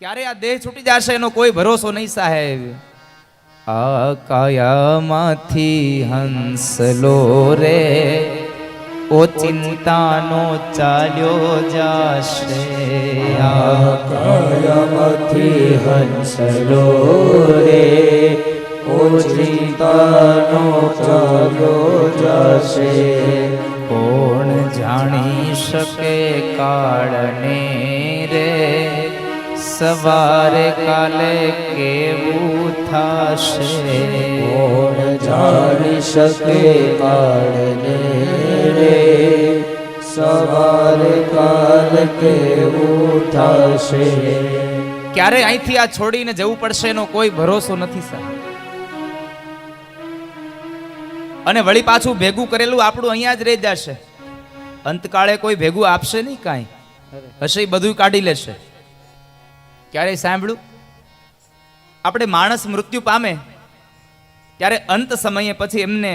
ક્યારે આ દેહ છૂટી જશે એનો કોઈ ભરોસો નહીં સાહેબ. આ કાયામાંથી હંસલો રે ઓ ચિંતાનો ચાલ્યો જાશે. આ કાયામાંથી હંસલો રે ઓ ચિંતાનો ચાલ્યો જાશે. કોણ જાણી શકે કાળને રે સવારે કાલે કેવું થશે. કોણ જાણી શકે કાળને રે સવારે કાલે કેવું થશે. ક્યારે અહીંથી આ છોડીને જવું પડશે એનો કોઈ ભરોસો નથી સાહેબ. અને વળી પાછું ભેગું કરેલું આપણું અહીંયા જ રહી જશે. અંતકાળે કોઈ ભેગું આપશે નહીં, કાંઈ હશે એ બધું કાઢી લેશે. ક્યારેય સાંભળ્યું આપણે માણસ મૃત્યુ પામે ત્યારે અંત સમયે પછી એમને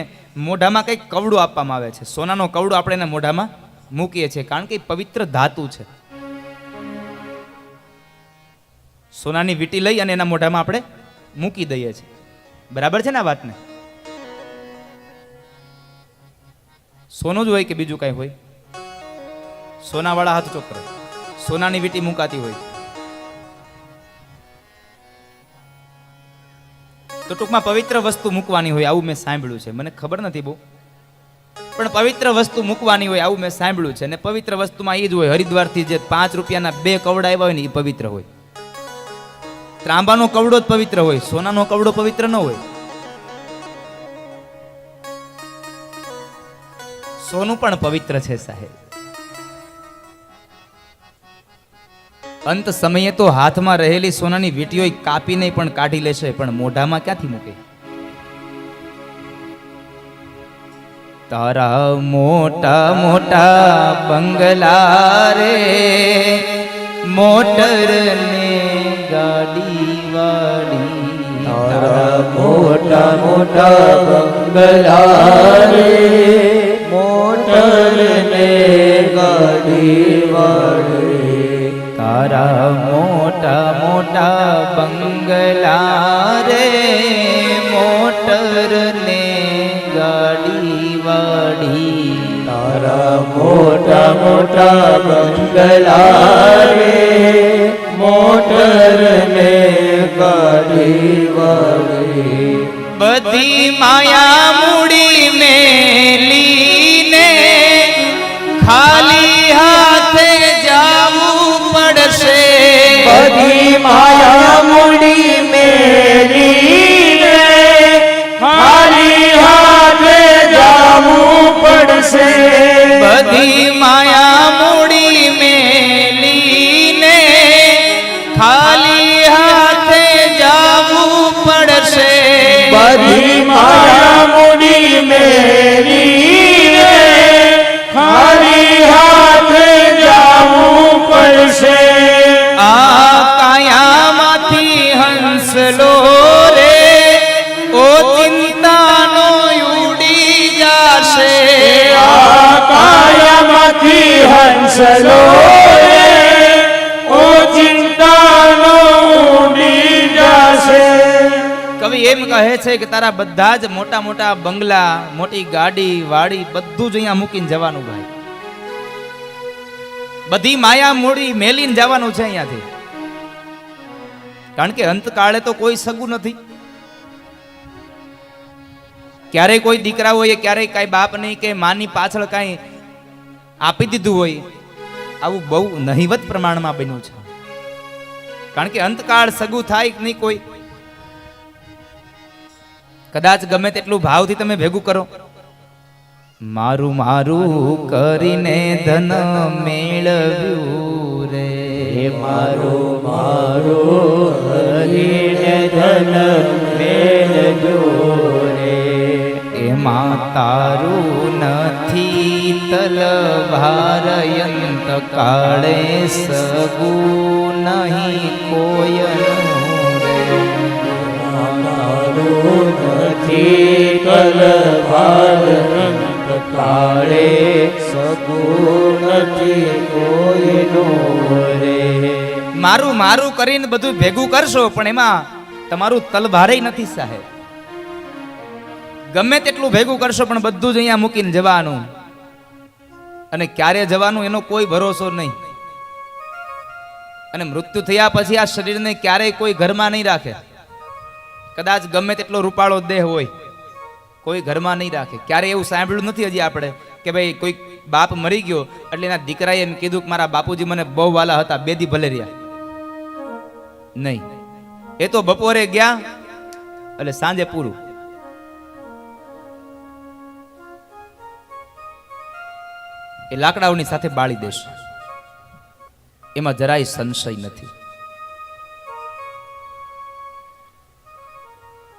મોઢામાં કંઈક કવડું આપવામાં આવે છે. સોનાનો કવડું આપણે એના મોઢામાં મૂકીએ છીએ, કારણ કે એ પવિત્ર ધાતુ છે. સોનાની વીંટી લઈ અને એના મોઢામાં આપણે મૂકી દઈએ છીએ. બરાબર છે ને આ વાતને? સોનું જ હોય કે બીજું કઈ હોય? સોનાવાળા હાથ ચોકર, સોનાની વીંટી મુકાતી હોય. તો ટૂંકમાં પવિત્ર વસ્તુ મૂકવાની હોય આવું મેં સાંભળ્યું છે. મને ખબર નથી બહુ, પણ પવિત્ર વસ્તુ મૂકવાની હોય આવું મેં સાંભળ્યું છે. અને પવિત્ર વસ્તુમાં એ જ હોય, હરિદ્વારથી જે 5 રૂપિયાના 2 કવડા આવ્યા હોય ને એ પવિત્ર હોય. ત્રાંબાનો કવડો જ પવિત્ર હોય, સોનાનો કવડો પવિત્ર ન હોય. સોનું પણ પવિત્ર છે સાહેબ. અંત સમયે તો હાથમાં રહેલી સોનાની વીંટીઓ કાપીને પણ કાઢી લેશે, પણ મોઢામાં ક્યાંથી મૂકે? તારા મોટા મોટા બંગલા રે મોટર ને ગાડી વાળી. તારા મોટા મોટા બંગલા રે મોટર ને ગાડી વાળી. તારા મોટા મોટા બંગલા રે મોટર ને ગાડી વાળી. તારા મોટા મોટા બંગલા રે મોટર ને ગાડી વાળી. બધી માયા મૂડી મેલીને ખાલી હાથે જાવું પડશે. બધી માયા મૂડી મેલીને ખાલી હાથે જાવું પડશે. બધી માયા મૂડી મેલીને ખાલી હાથે જાવું પડશે. બધી માયા મૂડી મેલીને ખાલી હાથે જાવું પડશે. આ કાયામાંથી હંસલો રે ઓ ચિંતાનો ઉડી જાશે. આ કાયામાંથી હંસલો રે ઓ ચિંતાનો ઉડી જાશે. કવિ એમ કહે છે કે તારા બધા જ મોટા મોટા બંગલા, મોટી ગાડી વાડી બધું જ અહીંયા મૂકીને જવાનું ભાઈ. બધી માયા મૂડી મેલીને જવાનું છે અહીંયાથી. કારણ કે અંતકાળે તો કોઈ સગું નથી. ક્યારેય કોઈ દીકરા હોય, ક્યારેય કાંઈ બાપ નહીં કે માની પાછળ કાંઈ આપી દીધું હોય, આવું બહુ નહિવત પ્રમાણમાં બન્યું છે. કારણ કે અંતકાળ સગું થાય કે નહીં કોઈ. કદાચ ગમે તેટલું ભાવથી તમે ભેગું કરો, મારું મારું કરીને ધન મેળવ્યું રે. મારું મારું હરીને ધન મેળવ્યું રે. એમાં તારું નથી તલવાર અંત કાળે સગું નહીં કોયનું રે. તારું નથી તલવાર અંત કાળે સગું નથી કોઈનો રે. મારું મારું કરીને બધું ભેગું કરશો પણ એમાં તમારું તલભારે નથી સાહેબ. ગમે તેટલું ભેગું કરશો પણ બધું જ અહીંયા મૂકીને જવાનું, અને ક્યારે જવાનું એનો કોઈ ભરોસો નહીં. અને મૃત્યુ થયા પછી આ શરીરને ક્યારેય કોઈ ઘરમાં નહીં રાખે. કદાચ ગમે તેટલો રૂપાળો દેહ હોય, કોઈ ઘરમાં નહીં રાખે. ક્યારેય એવું સાંભળ્યું નથી હજી આપણે કે ભાઈ કોઈ બાપ મરી ગયો એટલે એના દીકરાએ એમ કીધું કે મારા બાપુજી મને બહુ વાલા હતા, બે દી ભલે રહ્યા. નહીં, એ તો બપોરે ગયા એટલે સાંજે પૂરું. એ લાકડાઓની સાથે બાળી દેશે, એમાં જરાય સંશય નથી.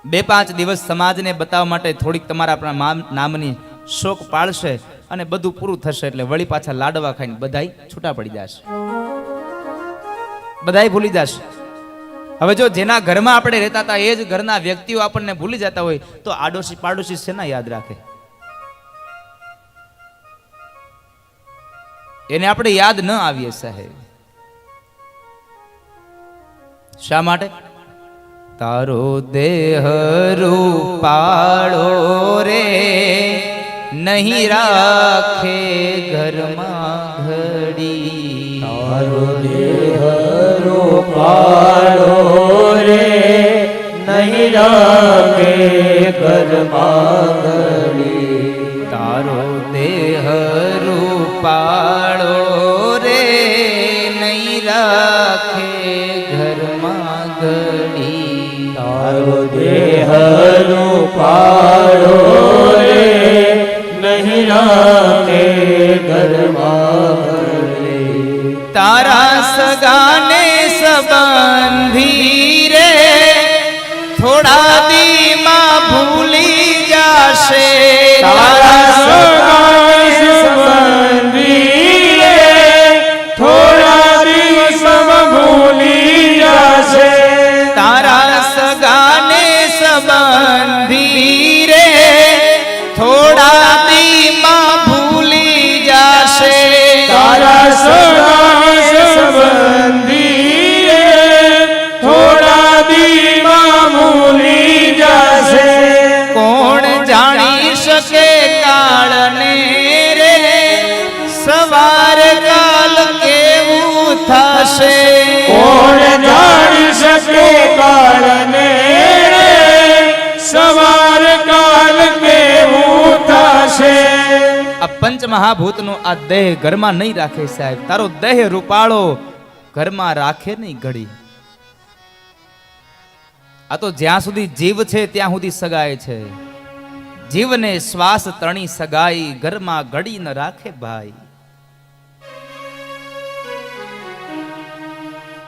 2-5 દિવસ સમાજને બતાવવા માટે થોડીક તમારા નામની શોક પાળશે અને બધું પૂરું થશે એટલે વળી પાછા લાડવા ખાઈને બધાય છૂટા પડી જશે, બધાય ભૂલી જશે. હવે જો જેના ઘરમાં આપણે રહેતા હતા એ જ ઘરના વ્યક્તિઓ આપણને ભૂલી જતા હોય તો આડોશી પાડોશી શેના યાદ રાખે? એને આપણે યાદ ન આવીએ સાહેબ. શા માટે? તારો દેહ રૂપાળો રે નહીં રાખે ઘરમાં ઘડી. તારો દેહ રૂપાળો રે નહીં રાખે ઘરમાં ઘડી. તારો દેહ રૂપાળો રે નહીં રાખે ઘરમાં ઘડી. તારો દેહ રૂપાળો રે નહીં રાખે ઘરમાં ઘડી. તારા સગાને સંબંધી રે થોડા દીમાં ભૂલી જાશે. તારા સગાને સંબંધી રે થોડા દિવસમાં ભૂલી જશે. તારા સગાને સંબંધી રે થોડા દીમાં ભૂલી જાશે. તારા સગાને સંબંધી રે થોડા દીમાં ભૂલી જશે. કોણ જાણી શકે કાળને રે સવાર કાલ કેવું થશે. કોણ જાણી શકે કાળને રે સવાર કાલ કેવું થશે. આ પંચ મહાભૂતનો આ દેહ ઘરમાં નહીં રાખે સાહેબ. તારો દેહ રૂપાળો ઘરમાં રાખે નહીં ઘડી. આ તો જ્યાં સુધી જીવ છે ત્યાં સુધી સગાય છે. જીવને શ્વાસ તણી સગાઈ ઘરમાં ઘડી ન રાખે ભાઈ.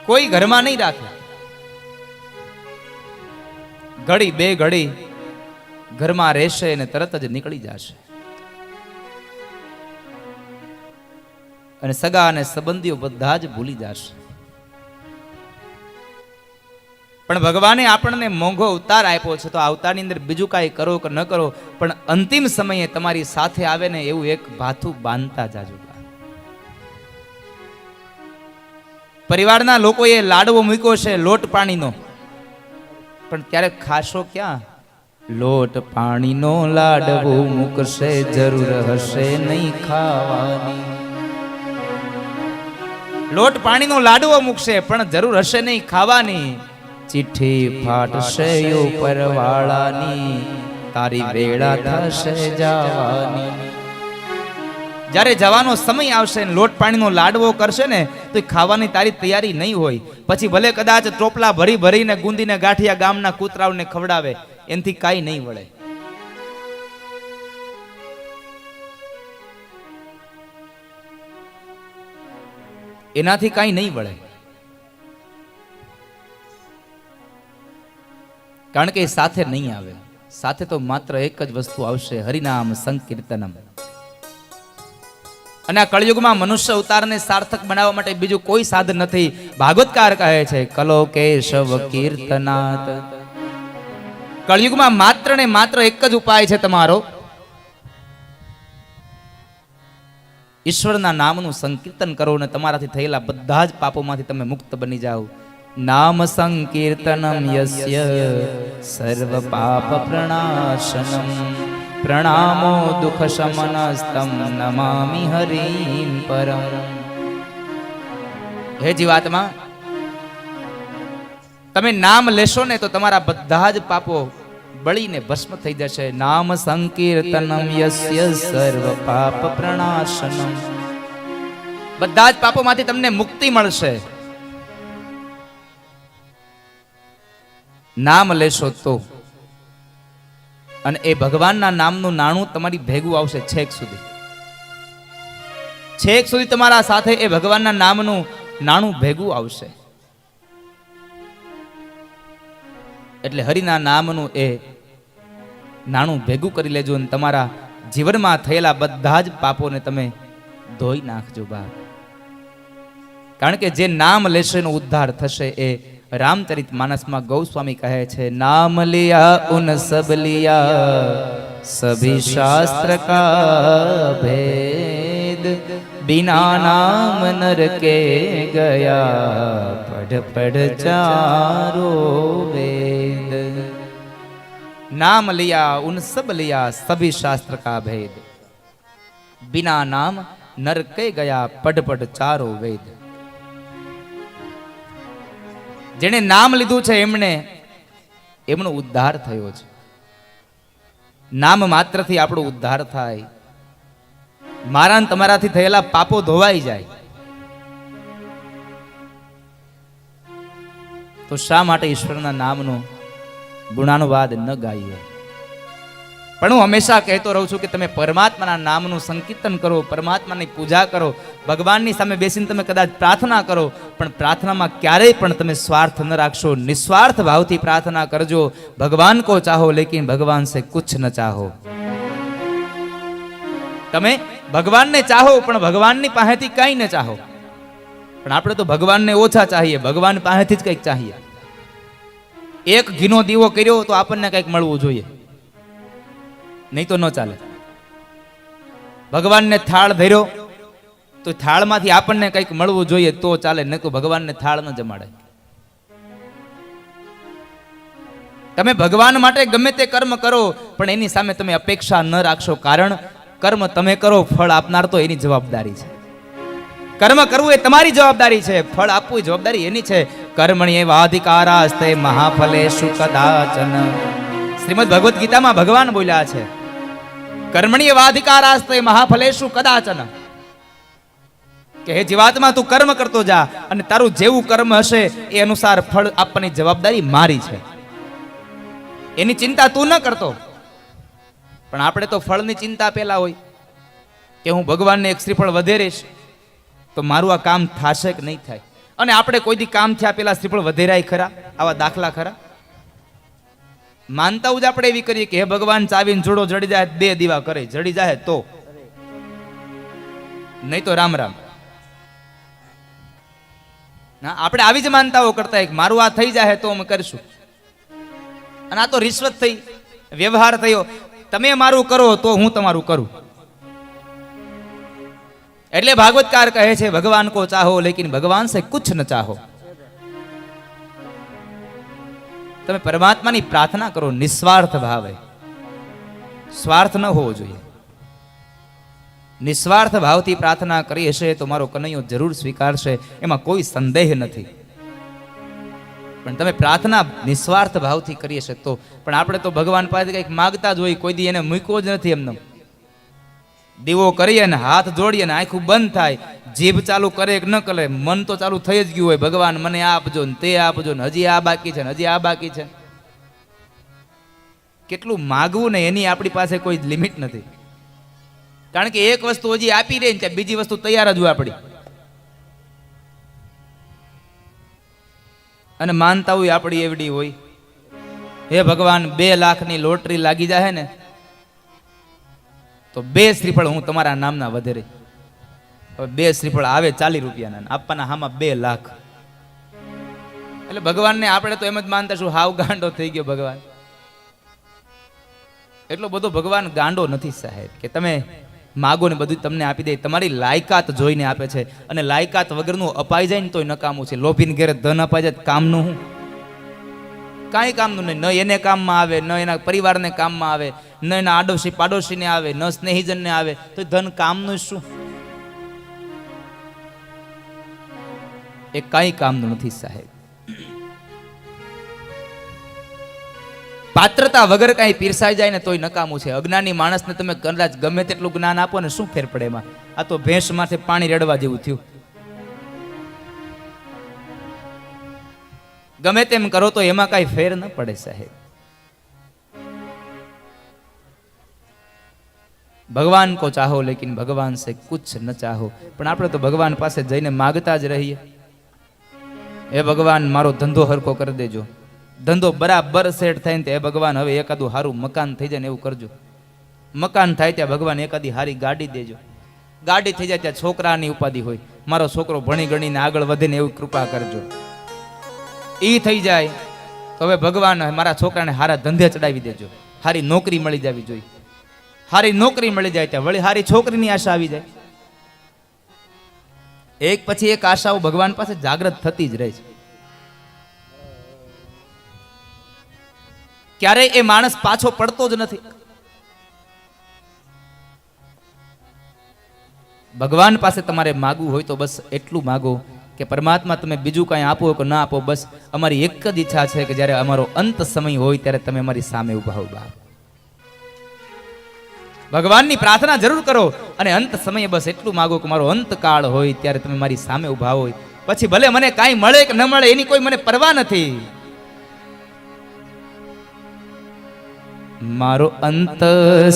કોઈ ઘરમાં નહીં રાખે. ઘડી બે ઘડી ઘરમાં રહેશે અને તરત જ નીકળી જશે. અને સગા અને સંબંધીઓ બધા જ ભૂલી જશે. પણ ભગવાને આપણને મોંઘો અવતાર આપ્યો છે તો આ અવતારની અંદર બીજું કાંઈ કરો કે ન કરો પણ અંતિમ સમયે તમારી સાથે આવે ને એવું એક ભાથું બાંધતા જાજો. પરિવારના લોકોએ લાડવો મૂક્યો છે લોટ પાણીનો, પણ ત્યારે ખાશો ક્યાં? લોટ પાણીનો લાડવો મૂકશે જરૂર હશે નહીં ખાવાની. લોટ પાણીનો લાડવો મૂકશે પણ જરૂર હશે નહીં ખાવાની. ચિઠ્ઠી ફાટશે ઉપર વાળાની તારી વેળા થશે જવાની. જ્યારે જવાનો સમય આવશે ને લોટ પાણીનો લાડવો કરશે ને તો ખાવાની તારી તૈયારી નહીં હોય. પછી ભલે કદાચ ટોપલા ભરી ભરીને ગુંદીને ગાંઠિયા ગામના કૂતરાઓને ખવડાવે, એનાથી કાંઈ નહીં વળે. એનાથી કાંઈ નહીં વળે. કારણ કે એ સાથે નહીં આવે. સાથે તો માત્ર એક જ વસ્તુ આવશે, હરિનામ સંકીર્તનમ. અને આ કળયુગમાં મનુષ્ય અવતારને સાર્થક બનાવવા માટે બીજું કોઈ સાધન નથી. ભાગવતકાર કહે છે કલો કેશવ કીર્તનાત. કળયુગમાં માત્ર ને માત્ર એક જ ઉપાય છે તમારો, ઈશ્વરના નામનું સંકીર્તન કરો અને તમારાથી થયેલા બધા જ પાપોમાંથી તમે મુક્ત બની જાઓ. નામ સંકીર્તનમ યસ્ય સર્વ પાપ પ્રણાશનમ પ્રણામો દુઃખ શમનસ્તમ નમામિ હરિમ પરમ. હે જીવાત્મા, તમે નામ લેશો ને તો તમારા બધા જ પાપો બળીને ભસ્મ થઈ જશે. નામ સંકીર્તનમ યસ્ય સર્વ પાપ પ્રણાશનમ. બધા જ પાપોમાંથી તમને મુક્તિ મળશે. નામ લેશો તો. અને એ ભગવાનના નામનું નાણું તમારી ભેગું આવશે છેક સુધી. છેક સુધી તમારા સાથે એ ભગવાનના નામનું નાણું ભેગું આવશે. એટલે હરિના નામનું એ નાણું ભેગું કરી લેજો અને તમારા જીવનમાં થયેલા બધા જ પાપોને તમે ધોઈ નાખજો બાપ. કારણ કે જે નામ લેશે એનો ઉદ્ધાર થશે. એ રામચરિત માનસમાં ગૌસ્વામી કહે છે, નામ લિયા ઉન સબ લિયા સભી શાસ્ત્ર કા ભેદ बिना नाम नर के गया पढ़ पढ़ चारो वेद. नाम लिया उन सब लिया सभी शास्त्र का भेद बिना नाम नर के गया पढ़ पढ़ चारो वेद. જેણે નામ લીધું છે એમનો ઉદ્ધાર થયો છે. નામ માત્રથી આપણો ઉદ્ધાર થાય. મારા ને તમારાથી થયેલા પાપો ધોવાઈ જાય. તો શા માટે ઈશ્વરના નામનો ગુણાનુવાદ ન ગાઈએ? પણ હું હંમેશા કહેતો રહું છું કે તમે પરમાત્માના નામનું સંકીર્તન કરો, પરમાત્માની પૂજા કરો, ભગવાનની સામે બેસીને તમે કદાચ પ્રાર્થના કરો, પણ પ્રાર્થનામાં ક્યારેય પણ તમે સ્વાર્થ ન રાખશો. નિસ્વાર્થ ભાવથી પ્રાર્થના કરજો. ભગવાન કો ચાહો લેકિન ભગવાન સે કુછ ન ચાહો. તમે ભગવાનને ચાહો પણ ભગવાનની પાસેથી કઈ ન ચાહો. પણ આપણે તો ભગવાનને ઓછા ચાહીએ, ભગવાન પાસેથી જ કંઈક ચાહીએ. એક ઘીનો દીવો કર્યો તો આપણને કંઈક મળવું જોઈએ, નહીં તો ન ચાલે. ભગવાનને થાળ ધર્યો તો થાળમાંથી આપણને કંઈક મળવું જોઈએ તો ચાલે, નહીં તો ભગવાનને થાળ ન જમાડે. તમે ભગવાન માટે ગમે તે કર્મ કરો પણ એની સામે તમે અપેક્ષા ન રાખશો. કારણ કર્મ તમે કરો, ફળ આપનાર તો એની જવાબદારી છે. કર્મ કરવું એ તમારી જવાબદારી છે, ફળ આપવું એ જવાબદારી એની છે. કર્મણ્યેવાધિકારાસ્તે મહાફલેષુ કદાચન. શ્રીમદ ભગવદ્ ગીતામાં ભગવાન બોલ્યા છે, કર્મણ્યેવાધિકારાસ્તે મહાફલેષુ કદાચન. કે હે જીવાત્મા, તું કર્મ કરતો જા અને તારું જેવું કર્મ હશે એ અનુસાર ફળ આપવાની જવાબદારી મારી છે. એની ચિંતા તું ન કરતો. પણ આપણે તો ફળની ચિંતા પેલા હોય કે હું ભગવાનને એક શ્રીફળ વધેરીશ તો મારું આ કામ થશે કે નહીં થાય. અને આપણે કોઈ દી કામ થયા પેલા શ્રીફળ વધેરાય ખરા? આવા દાખલા ખરા? માનતા જ આપણે એવી કરીએ કે હે ભગવાન, ચાવીને જોડો જડી જાય 2 દીવા કરે, જડી જાય તો, નહીં તો રામ રામ. ના, આપણે આવી જ માનતાઓ કરતા હોય કે મારું આ થઈ જાય તો અમે કરીશું. અને આ તો રિશ્વત થઈ, વ્યવહાર થયો. તમે મારું કરો તો હું તમારું કરું. એટલે ભાગવતકાર કહે છે, ભગવાન કો ચાહો લેકિન ભગવાન સે કુછ ન ચાહો. તમે પરમાત્માની પ્રાર્થના કરો નિસ્વાર્થ ભાવે. સ્વાર્થ ન હોવો જોઈએ. નિસ્વાર્થ ભાવથી પ્રાર્થના કરી હશે તો મારો કનૈયો જરૂર સ્વીકારશે, એમાં કોઈ સંદેહ નથી. પણ તમે પ્રાર્થના નિસ્વાર્થ ભાવથી કરી હશે તો. પણ આપણે તો ભગવાન પાસે કંઈક માગતા જ હોય, કોઈ દી એને મૂક્યો જ નથી. એમને દીવો કરીએ ને હાથ જોડીએ ને આંખું બંધ થાય, જીભ ચાલુ કરે કે ન કરે, મન તો ચાલુ થઈ જ ગયું હોય, ભગવાન મને આપજો ને તે આપજો ને, હજી આ બાકી છે ને હજી આ બાકી છે. કેટલું માગવું ને એની આપણી પાસે કોઈ લિમિટ નથી. કારણ કે એક વસ્તુ હજી આપી દે ને ત્યાં બીજી વસ્તુ તૈયાર જ હોય આપણી. અને માનતા હોય આપણી એવડી હોય, હે ભગવાન 2 લાખની લોટરી લાગી જાય ને તો 2 શ્રીફળ હું તમારા નામના વધેરે. હવે 2 શ્રીફળ આવે 40 રૂપિયાના, આપવાના હામાં 2 લાખ. એટલે ભગવાનને આપણે તો એમ જ માનતા છું હાવ ગાંડો થઈ ગયો ભગવાન. એટલો બધો ભગવાન ગાંડો નથી સાહેબ કે તમે માગો ને બધું તમને આપી દે. તમારી લાયકાત જોઈને આપે છે, અને લાયકાત વગરનું અપાઈ જાય ને તોય નકામું છે. લોભીને ઘેરે ધન અપાઈ જાય કામનું હું? કાંઈ કામનું નહીં. ન એને કામમાં આવે, ન એના પરિવારને કામમાં આવે, ન એના આડોશી પાડોશીને આવે, ન સ્નેહીજનને આવે, તો ધન કામનું શું? એ કાંઈ કામનું નથી સાહેબ. પાત્રતા વગર કાંઈ પીરસાઈ જાય ને તોય નકામું છે. અજ્ઞાની માણસને તમે કદાચ ગમે તેટલું જ્ઞાન આપો ને શું ફેર પડે એમાં? આ તો ભેંસ માથે પાણી રેડવા જેવું થયું. ગમે તેમ કરો તો એમાં કાંઈ ફેર ન પડે સાહેબ. ભગવાન કો ચાહો લેકિન ભગવાન સે કુછ ન ચાહો. પણ આપણે તો ભગવાન પાસે જઈને માગતા જ રહીએ. હે ભગવાન મારો ધંધો હરખો કરી દેજો, ધંધો બરાબર સેટ થાય ને હે ભગવાન હવે એકાદું સારું મકાન થઈ જાય ને એવું કરજો. મકાન થાય ત્યાં ભગવાન એકાદી સારી ગાડી દેજો. ગાડી થઈ જાય ત્યાં છોકરાની ઉપાધિ હોય, મારો છોકરો ભણી ગણીને આગળ વધે ને એવું કૃપા કરજો. એ થઈ જાય તો હવે ભગવાન મારા છોકરાને સારા ધંધે ચડાવી દેજો, સારી નોકરી મળી જવી જોઈએ. સારી નોકરી મળી જાય ત્યાં વળી સારી છોકરીની આશા આવી જાય. એક પછી એક આશાઓ ભગવાન પાસે જાગૃત થતી જ રહે છે. ક્યારેય એ માણસ પાછો પડતો જ નથી. ભગવાન પાસે તમારે માગવું હોય તો બસ એટલું માગો કે પરમાત્મા તમે બીજું કાંઈ આપો કે ના આપો, બસ અમારી એક જ ઈચ્છા છે કે જ્યારે અમારો અંત સમય હોય ત્યારે તમે અમારી સામે ઉભા હો. ભગવાનની પ્રાર્થના જરૂર કરો અને અંત સમયે બસ એટલું માગો કે મારો અંતકાળ હોય ત્યારે તમે મારી સામે ઉભા હોય. પછી ભલે મને કાંઈ મળે કે ન મળે એની કોઈ મને પરવા નથી. મારો અંત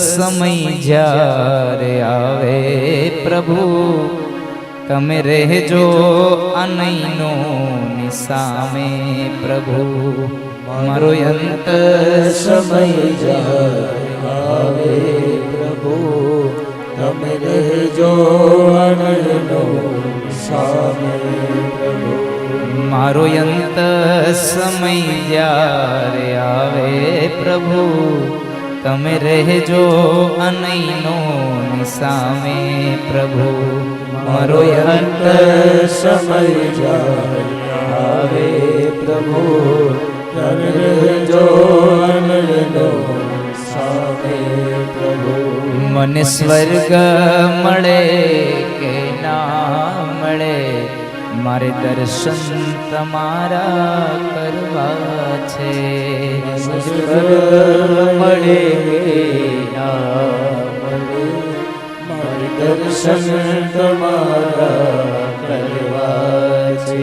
સમય જ્યારે આવે પ્રભુ તમે રહેજો અનૈનો ની સામે પ્રભુ. મારો અંત સમય જ્યારે આવે પ્રભુ તમે રહેજો અનૈનો સામે પ્રભુ. મારો અંત સમય જ્યારે આવે પ્રભુ તમે રહેજો અનૈનો ની સામે પ્રભુ. મારો અંત સમય જ્યારે આવે પ્રભુ તમે રહેજો અનૈનો સામે પ્રભુ. મને સ્વર્ગ મળે કે ના મળે મારે દર્શન તમારા કરવા છે. મળે ના મળે મારે દર્શન તમારા કરવા છે.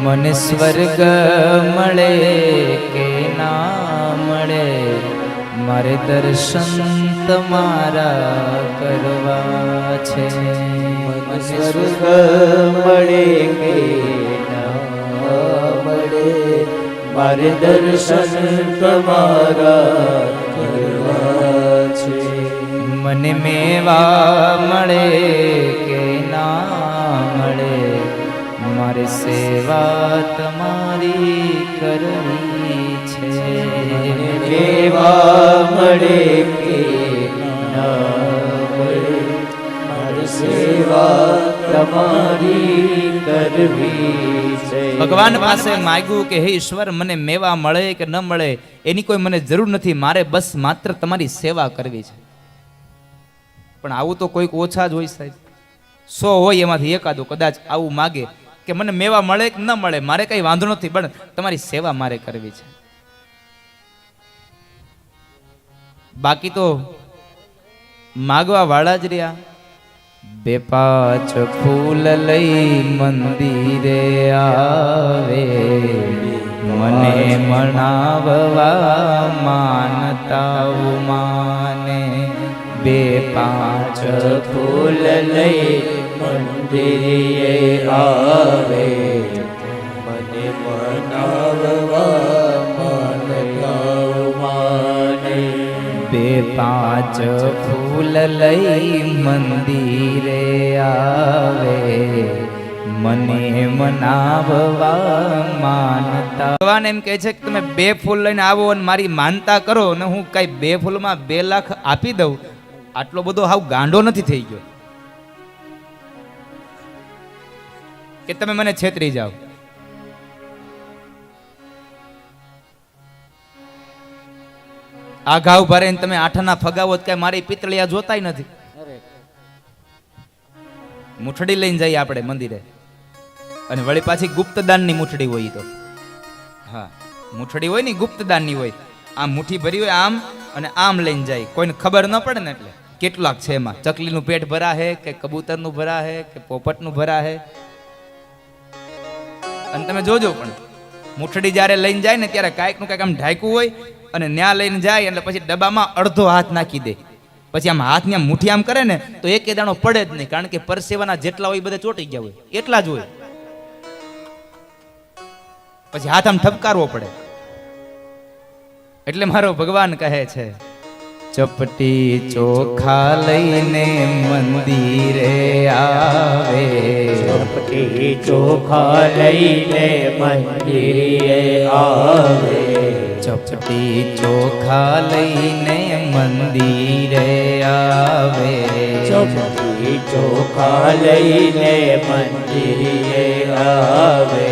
મને સ્વર્ગ મળે કે ના મળે મારે દર્શન તમારા કરવા છે. સ્વર્ગ મળે કે ના મળે મારે દર્શન તમારા કરવા છે. મને મેવા મળે કે ના મળે મારે સેવા તમારી કરવી છે. મેવા મળે કે ના મળે સેવા તમારી કરવી છે. ભગવાન પાસે માંગ્યું કે હે ઈશ્વર મને મેવા મળે કે ન મળે એની કોઈ મને જરૂર નથી, મારે બસ માત્ર તમારી સેવા કરવી છે. પણ આવું તો કોઈક ઓછા જ હોય સાહેબ. 100 હોય એમાંથી એકાદો કદાચ આવું માગે કે મને મેવા મળે કે ન મળે મારે કઈ વાંધો નથી, પણ તમારી સેવા મારે કરવી છે. બાકી તો માગવા વાળા જ રહ્યા. 2-5 ફૂલ લઈ મંદિરે આવે મને મણાવવા માનતા માને. 2-5 ફૂલ લઈ મંદિરે આવે મને મણાવવા માનતા માને. 2-5 ફૂલ લઈ મંદિરે આવે મને મનાવવા માનતા. ભગવાન એમ કહે છે કે તમે 2 ફૂલ લઈને આવો અને મારી માનતા કરો ને હું કઈ 2 ફૂલમાં 2 લાખ આપી દઉં આટલો બધો હાવ ગાંડો નથી થઈ ગયો કે તમે મને છેતરી જાઓ. આ ઘાવ ભરે તમે આઠાના ફગાવો કે મારી પિતળિયા જોતાય નથી. મૂઠડી લઈને જઈએ આપણે મંદિરે અને વળી પાછી ગુપ્તદાનની મૂઠડી હોય. તો હા, મૂઠડી હોય ને ગુપ્તદાનની હોય. આમ મુઠ્ઠી ભરી હોય આમ અને આમ લઈને જાય, કોઈને ખબર ન પડે ને. એટલે કેટલાક છે એમાં, ચકલીનું પેટ ભરા હે કે કબૂતરનું ભરા હે કે પોપટનું ભરા હે. અને તમે જોજો પણ મૂઠડી જ્યારે લઈને જાય ને ત્યારે કાંઈક નું કાંઈક આમ ઢાંક્યું હોય અને ન્યા લઈને જાય એટલે પછી ડબ્બામાં અડધો હાથ નાખી દે. પછી આમ હાથની આમ મુઠ્ઠી આમ કરે ને તો એક દાણો પડે જ નહીં, કારણ કે પરસેવાના જેટલા હોય બધા ચોંટી ગયા હોય એટલા જ હોય. પછી હાથ આમ ઠપકારવો પડે. એટલે મારો ભગવાન કહે છે, ચપટી ચોખા લઈને મંદિરે આવે, ચપટી ચોખા લઈને મંદિરે આવે, ચપટી ચોખા લઈને મંદિરે આવે, ચપટી ચોખા લઈને મંદિરે આવે,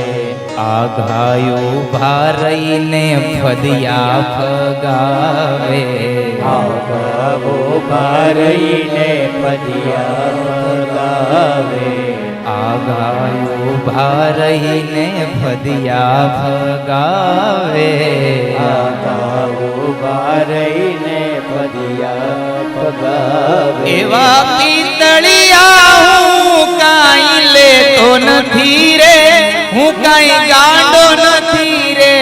આઘાયું ભારઈને ફદિયા ફગાવે, આગાવો ભારઈને ફદિયા ફગાવે, આઘાયું ભારઈને ફદિયા ફગાવે, આગાવો ભારઈને ફદિયા ફગાવે. એવા પિતળિયા હું કાંઈ લેતો નથી રે, હું કાંઈ ગાંડો નથી રે.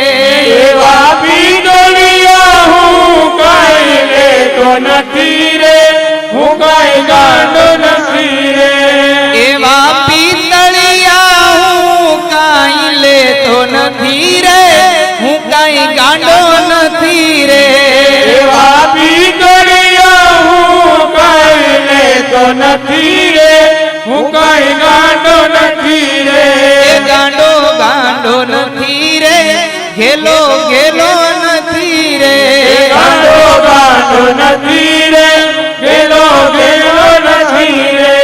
એવા પિતળિયા હું કાંઈ લેતો નથી રે, હું કાંઈ ગાંડો નથી રે. એવા પિતળિયા હું કાંઈ લેતો નથી રે, હું કાંઈ ગાંડો નથી રે. એવા પિતળિયા હું કાંઈ લેતો નથી રે, હું કાંઈ ગાંડો નથી રે. એ ગાંડો ગાંડો નથી રે, ઘેલો ઘેલો નથી રે. ગાંડો ગાંડો નથી રે, ગેલો ગેલો નથી રે.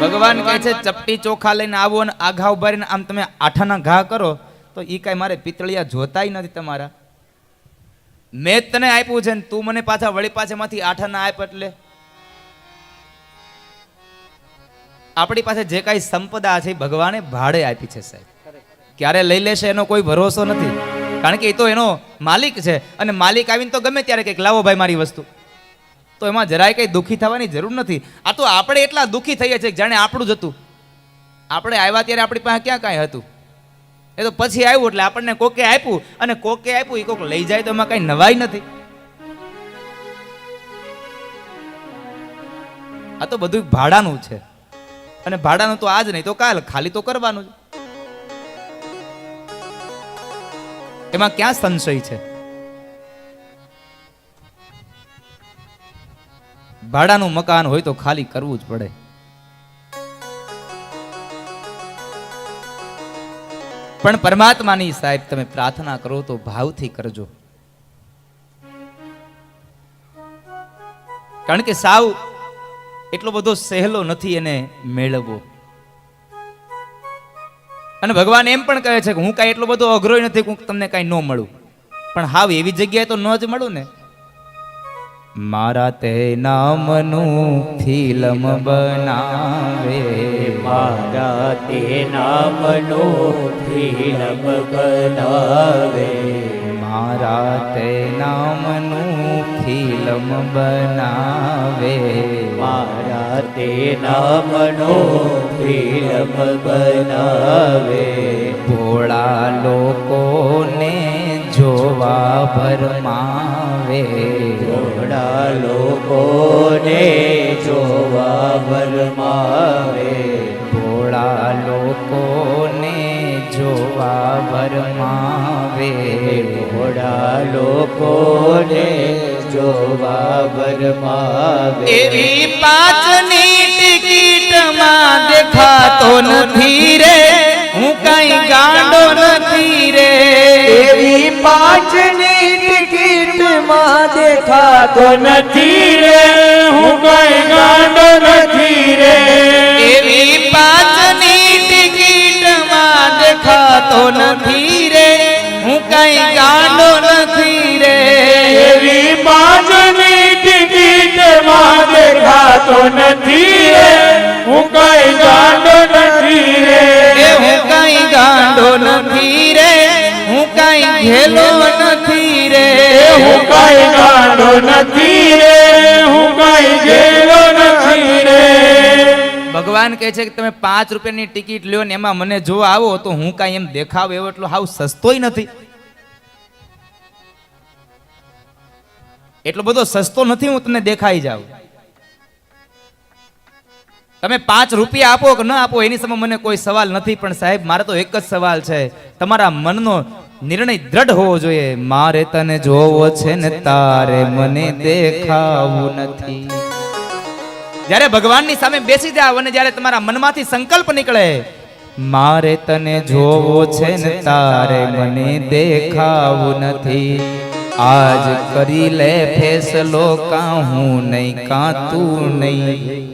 ભગવાન કહે છે ચપટી ચોખા લઈને આવો અને આઘા ઉભા રહીને આમ તમે આઠાના ઘા કરો તો ઈ કાંઈ મારે પિતળિયા જોતાય નથી તમારા. મેં જ તને આપ્યું છે ને તું મને પાછા વળી પાછેમાંથી આઠાના આપ. એટલે આપણી પાસે જે કાંઈ સંપદા છે એ ભગવાને ભાડે આપી છે સાહેબ. ક્યારે લઈ લેશે એનો કોઈ ભરોસો નથી, કારણ કે એ તો એનો માલિક છે. અને માલિક આવીને તો ગમે ત્યારે કંઈક લાવો ભાઈ મારી વસ્તુ, તો એમાં જરાય કંઈ દુઃખી થવાની જરૂર નથી. આ તો આપણે એટલા દુઃખી થઈએ છીએ કે જાણે આપણું જ હતું. આપણે આવ્યા ત્યારે આપણી પાસે ક્યાં કાંઈ હતું, એ તો પછી આવ્યું એટલે આપણને કોકે આપ્યું, અને કોકે આપ્યું એ કોક લઈ જાય તો એમાં કાંઈ નવાઈ નથી. આ તો બધું ભાડાનું છે, અને ભાડાનું તો આજ નહીં તો કાલ ખાલી તો કરવાનું જ. એમાં ક્યાં સંશય છે? ભાડાનું મકાન હોય તો ખાલી કરવું જ પડે. પણ પરમાત્માની સાહેબ તમે પ્રાર્થના કરો તો ભાવથી કરજો, કારણ કે સાવ એટલો બધો સહેલો નથી એને મેળવવો. અને ભગવાન એમ પણ કહે છે કે હું કાંઈ એટલો બધો અઘરોય નથી કે તમને કાંઈ ન મળું, પણ હાવ એવી જગ્યાએ તો ન જ મળું ને. મારા તે નામનું ફિલ્મ બનાવે, મારા તે નામનું ફિલ્મ બનાવે, મારા તે નામનું ફિલ્મ બનાવે, મારા તે નામનું ફિલ્મ બનાવે, ભોળા લોકોને જોવા ભરમાવે, થોડા લોકોને જોવા ભરમાવે, ભોળા લોકોને જોવા ભરમાવે, થોડા લોકોને જોવા ભરમાવે. એવી પાંચની ટિકિટમાં દેખાતો નથી રે, હું કઈ ગાંડો નથી રે. એવી પાંચની ટિકિટમાં દેખાતો નથી રે, રે હું કઈ ગાંડો નથી રે એવી પાંચની ટિકિટમાં દેખાતો નથી રે હું કઈ ગાંડો નથી રે એવી પાંચની ટિકિટમાં દેખાતો નથી રે હું કઈ ગાંડો નથી રે એ હું કઈ ગાંડો નથી રે હું કઈ ઘેલો નથી રે હું કઈ ગાંડો નથી રે હું કઈ ગેલો નથી રે ભગવાન કહે છે કે તમે 5 રૂપિયાની ટિકિટ લ્યો ને એમાં મને જો આવો તો હું કાંઈ એમ દેખાવ એવો એટલો હાવ સસ્તોય નથી. એટલો બધો સસ્તો નથી હું તમને દેખાઈ જાઉં. તમે 5 રૂપિયા આપો કે ન આપો એની સામે મને કોઈ સવાલ નથી, પણ સાહેબ મારે તો એક જ સવાલ છે, તમારા મનનો નિર્ણય દ્રઢ હોવો જોઈએ. મારે તને જોવો છે ને તારે મને દેખાવું નથી. જ્યારે ભગવાનની સામે બેસી જાવ અને જ્યારે તમારા મનમાંથી સંકલ્પ નીકળે મારે તને જોવો છે ને તારે મને દેખાવું નથી, આજ કરી લે ફેસલો કાં હું નહીં કાં તું નહીં.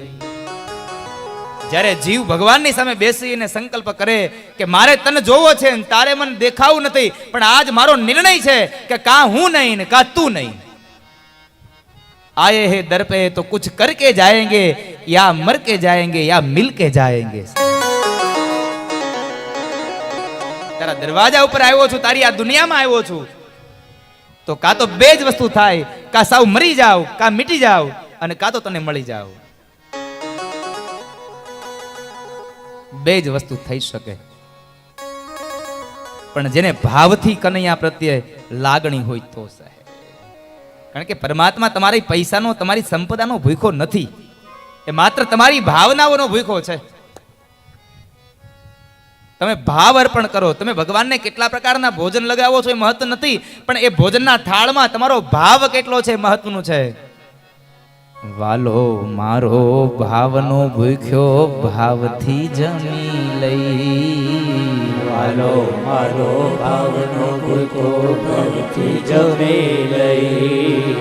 જ્યારે જીવ ભગવાનની સામે બેસીને સંકલ્પ કરે કે મારે તને જોવો છે ને તારે મને દેખાવું નથી, પણ આજ મારો નિર્ણય છે કે કાં હું નહીં ને કાં તું નહીં. आए हैं दर पे तो कुछ करके जाएंगे या मर के जाएंगे या मिल के जाएंगे. તારા દરવાજા ઉપર આવ્યો છું, તારી આ દુનિયામાં આવ્યો છું, તો કાં તો બે જ વસ્તુ થાય, કાં સાવ મરી જાવ કાં મિટી જાવ અને કાં તો તને મળી જાવ. બે જ વસ્તુ થઈ શકે. પણ જેને ભાવથી કનૈયા પ્રત્યે લાગણી હોય તો સાહેબ, કારણ કે પરમાત્મા તમારી પૈસાનો તમારી સંપદાનો ભૂખો નથી, એ માત્ર તમારી ભાવનાઓનો ભૂખો છે. તમે ભાવ અર્પણ કરો, તમે ભગવાનને કેટલા પ્રકારના ભોજન લગાવો છો એ મહત્વ નથી, પણ એ ભોજનના થાળમાં તમારો ભાવ કેટલો છે મહત્વનું છે. વાલો મારો ભાવનો ભૂખ્યો ભાવથી જમી લઈ, વાલો મારો ભાવનો ભૂખ્યો ભાવથી જમી લઈ,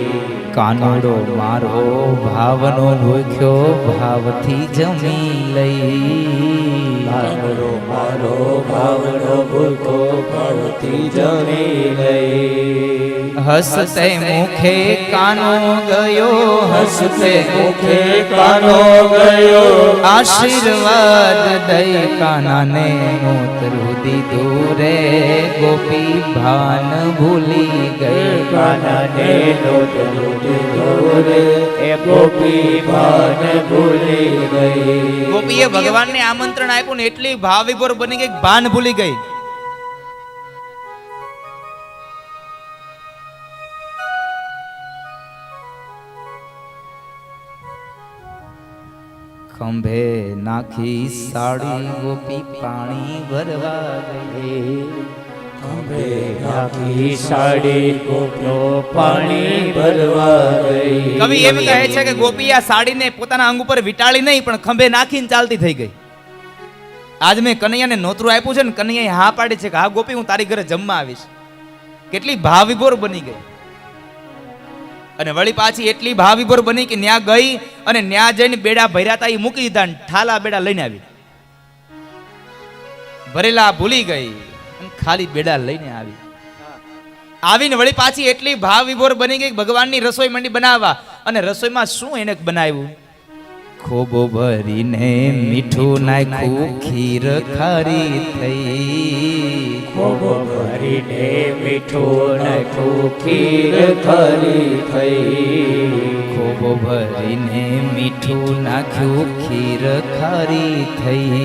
કાનડો મારો ભાવનો ભૂખ્યો ભાવથી જમી લઈ, કાનડો મારો ભાવનો ભૂખ્યો ભાવથી જમી લઈ. હસતે મુખે કાનો ગયો, હસતે મુખે કાનો ગયો, આશીર્વાદ દઈ કાનાને નોતરું દીધું રે, ગોપી ભાન ભૂલી ગઈ, કાનાને નોતરું દીધું રે, એ ગોપી ભાન ભૂલી ગઈ. ગોપીએ ભગવાનને આમંત્રણ આપ્યું ને એટલી ભાવ વિભોર બની ગઈ ભાન ભૂલી ગઈ. ખંભે નાખી સાડી ગોપી પાણી ભરવા ગઈ, ખંભે નાખી સાડી ગોપીઓ પાણી ભરવા ગઈ. કવિ એમ કહે છે કે ગોપી આ સાડીને પોતાના અંગ ઉપર વીંટાળી નહીં પણ ખંભે નાખીને ચાલતી થઈ ગઈ. આજ મેં કનૈયાને નોતરું આપ્યું છે ને કનૈયાએ હા પાડી છે કે હા ગોપી હું તારી ઘરે જમવા આવીશ. કેટલી ભાવ વિભોર બની ગઈ. અને વળી પાછી એટલી ભાવ વિભોર બની કે ન્યા ગઈ અને ન્યા જઈને બેડા ભર્યા હતા એ મૂકી દીધા ને ઠાલા બેડા લઈને આવી. ભરેલા ભૂલી ગઈ અને ખાલી બેડા લઈને આવી. આવીને વળી પાછી એટલી ભાવ વિભોર બની ગઈ ભગવાનની રસોઈ મંડી બનાવવા. અને રસોઈમાં શું એને બનાવ્યું? ખૂબ ભરીને મીઠું નાખ્યું, ખીર ખારી થઈ, ખૂબ ભરીને મીઠું નાખ્યું, ખીર ખારી થઈ, ખૂબ ભરીને મીઠું નાખ્યું, ખીર ખારી થઈ,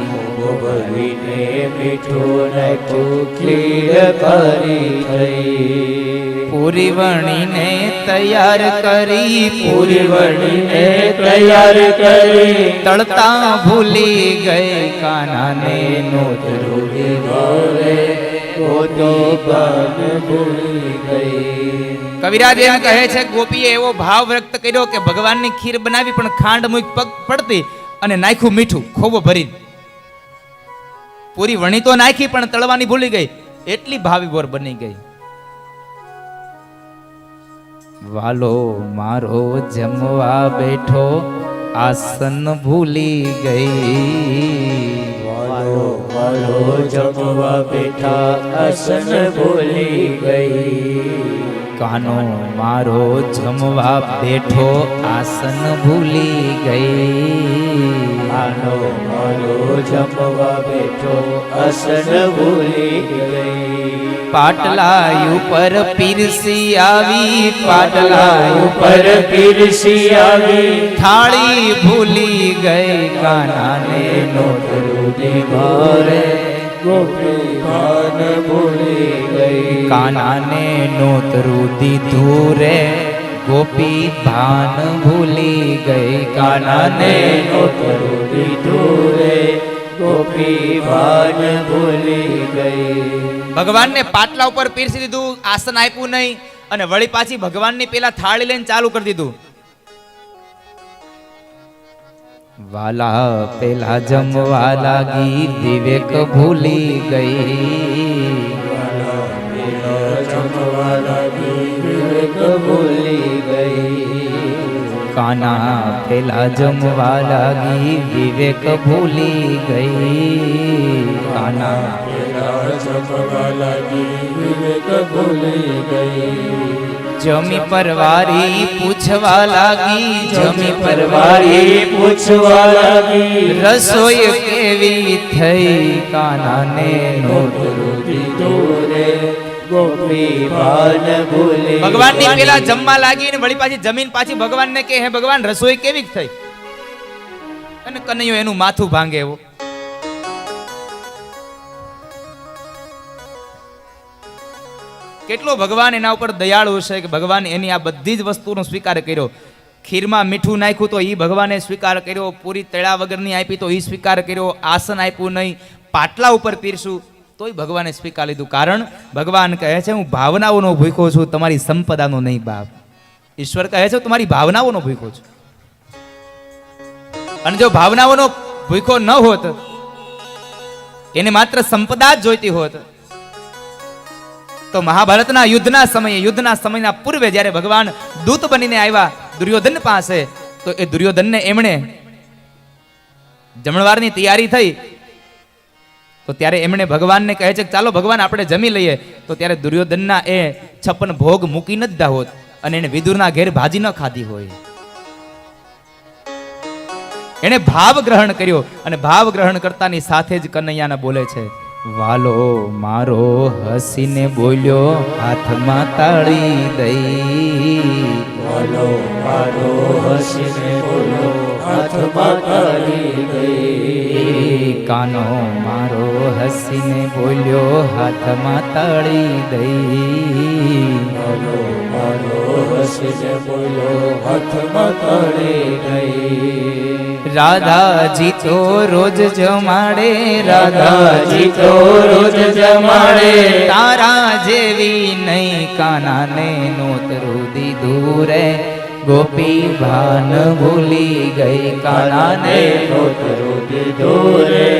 ખૂબ ભરીને મીઠું નાખ્યું, ખીર ખારી થઈ. પૂરી વણીને તૈયાર કરી, પૂરી વણીને તૈયાર કરી, તળતા ભૂલી ગઈ કાનાને નોતરું દીધું રે, ગોપી ભાન ભૂલી ગઈ. કવિરાજ એમ કહે છે ગોપીએ એવો ભાવ વ્યક્ત કર્યો કે ભગવાનની ખીર બનાવી પણ ખાંડ મૂક પગ પડતી અને નાખ્યું મીઠું ખોબો ભરી. પૂરી વણી તો નાખી પણ તળવાની ભૂલી ગઈ, એટલી ભાવ વિભોર બની ગઈ. વાલો મારો જમવા બેઠો આસન ભૂલી ગઈ. વાલો મારો જમવા બેઠા આસન ભૂલી ગઈ. કાનો મારો જમવા બેઠો આસન ભૂલી ગઈ. કાનો મારો જમવા બેઠો આસન ભૂલી ગઈ. પાટલા ઉપર પીરસી આવી, પાટલા ઉપર પીરસી આવી. થાળી ભૂલી ગઈ. કાનાને નોતરું દીવારે ગોપી ભાન ભૂલી ગઈ. કાનાને નોતરું દીધું રે, ગોપી ભાન ભૂલી ગઈ. કાનાને નોતરું દીધું રે, ગોપી ભાન ભૂલી ગઈ. ભગવાનને પાટલા ઉપર પીરસી દીધું, આસન આપ્યું નહીં, અને વળી પાછી ભગવાનની પેલા થાળી લઈને ચાલુ કરી દીધું. વાલા પેલા જમવા લાગી, વિવેક ભૂલી ગઈ. જમવા લાગી વિવેક ભૂલી ગઈ. કાના પેલા જમવા લાગી, વિવેક ભૂલી ગઈ. કાના જમવા લાગી વિવેક ભૂલી ગઈ. જમી પરવારી પૂછવા લાગી, જમી પરવારી વારી પૂછવા લાગી. રસોઈ કેવી થઈ. કાનાને નોતરું દીધું રે, ગોપી ભાન ભૂલી ભગવાનની ગઈ. પેલા જમવા લાગી ને વળી પાછી જમીન પાછી ભગવાનને કે હે ભગવાન રસોઈ કેવી થઈ. અને કનૈયો એનું માથું ભાંગે એવો. કેટલો ભગવાન એના ઉપર દયાળુ છે કે ભગવાન એની આ બધી જ વસ્તુનો સ્વીકાર કર્યો. ખીરમાં મીઠું નાખ્યું તો એ ભગવાને સ્વીકાર કર્યો, પૂરી તળા વગરની આપી તો એ સ્વીકાર કર્યો, આસન આપ્યું નહીં, પાટલા ઉપર પીરશું તોય ભગવાને સ્વીકાર લીધું. કારણ ભગવાન કહે છે હું ભાવનાઓનો ભૂખ્યો છું, તમારી સંપદાનો નહીં બાપ. ઈશ્વર કહે છે તમારી ભાવનાઓનો ભૂખ્યો છું. અને જો ભાવનાઓનો ભૂખ્યો ન હોત, એને માત્ર સંપદા જ જોઈતી હોત, તો મહાભારતના યુદ્ધના સમયના પૂર્વે જ્યારે ભગવાન દૂત બનીને આવ્યા દુર્યોધન પાસે, તો એ દુર્યોધનને એમણે જમણવારની તૈયારી થઈ, તો ત્યારે એમણે ભગવાનને કહે છે કે ચાલો ભગવાન આપણે જમી લઈએ. તો ત્યારે દુર્યોધનના એ 56 ભોગ મૂકી ન દીધા હોત અને એને વિદુરના ઘેર ભાજી ન ખાધી હોય. એને ભાવ ગ્રહણ કર્યો, અને ભાવ ગ્રહણ કરતાની સાથે જ કનૈયાને બોલે છે વાલો મારો હસીને બોલ્યો, હાથમાં તાળી દઈ. વાલો મારો હસીને બોલ્યો, હાથમાં તાળી દઈ. કાનો મારો હસીને બોલ્યો, હાથમાં તાળી દઈ. વાલો મારો હસીને બોલ્યો, હાથમાં તાળી દઈ. રાધાજી તો રોજ જમાડે, રાધાજી તો રોજ જમાડે. તારા જેવી નહીં કાનાને નોતરું દીધું રે, ગોપી ભાન ભૂલી ગઈ. કાનાને નોતરું દીધું રે,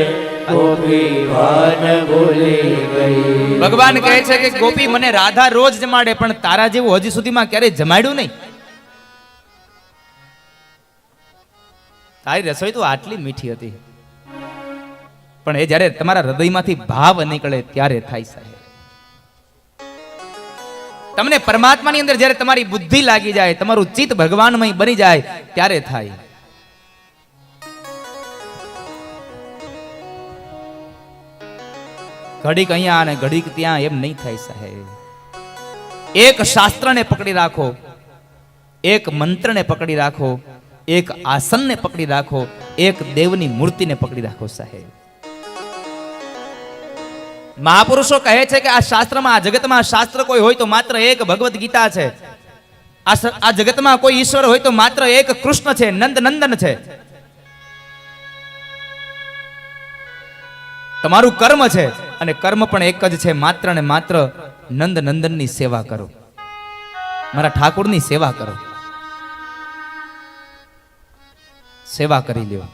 ગોપી ભાન ભૂલી ગઈ. ભગવાન કહે છે કે ગોપી મને રાધા રોજ જમાડે, પણ તારા જેવું હજી સુધીમાં ક્યારેય જમાડ્યું નહીં. તારી રસોઈ તો આટલી મીઠી હતી, પણ એ જ્યારે તમારા હૃદયમાંથી ભાવ નીકળે ત્યારે થાય સાહેબ. તમને પરમાત્માની અંદર જ્યારે તમારી બુદ્ધિ લાગી જાય, તમારું ચિત્ત ભગવાનમય બની જાય ત્યારે થાય. ઘડીક અહીંયા અને ઘડીક ત્યાં એમ નહીં થાય સાહેબ. એક શાસ્ત્રને પકડી રાખો, એક મંત્રને પકડી રાખો, એક આસનને પકડી રાખો, એક દેવની મૂર્તિને પકડી રાખો સાહેબ. મહાપુરુષો કહે છે કે આ શાસ્ત્રમાં, આ જગતમાં શાસ્ત્ર કોઈ હોય તો માત્ર એક ભગવદ્ ગીતા છે. આ જગતમાં કોઈ ઈશ્વર હોય તો માત્ર એક કૃષ્ણ છે, નંદ નંદન છે. તમારું કર્મ છે, અને કર્મ પણ એક જ છે, માત્ર ને માત્ર નંદ નંદનની સેવા કરો, મારા ઠાકોરની સેવા કરો. સેવા કરી લ્યો,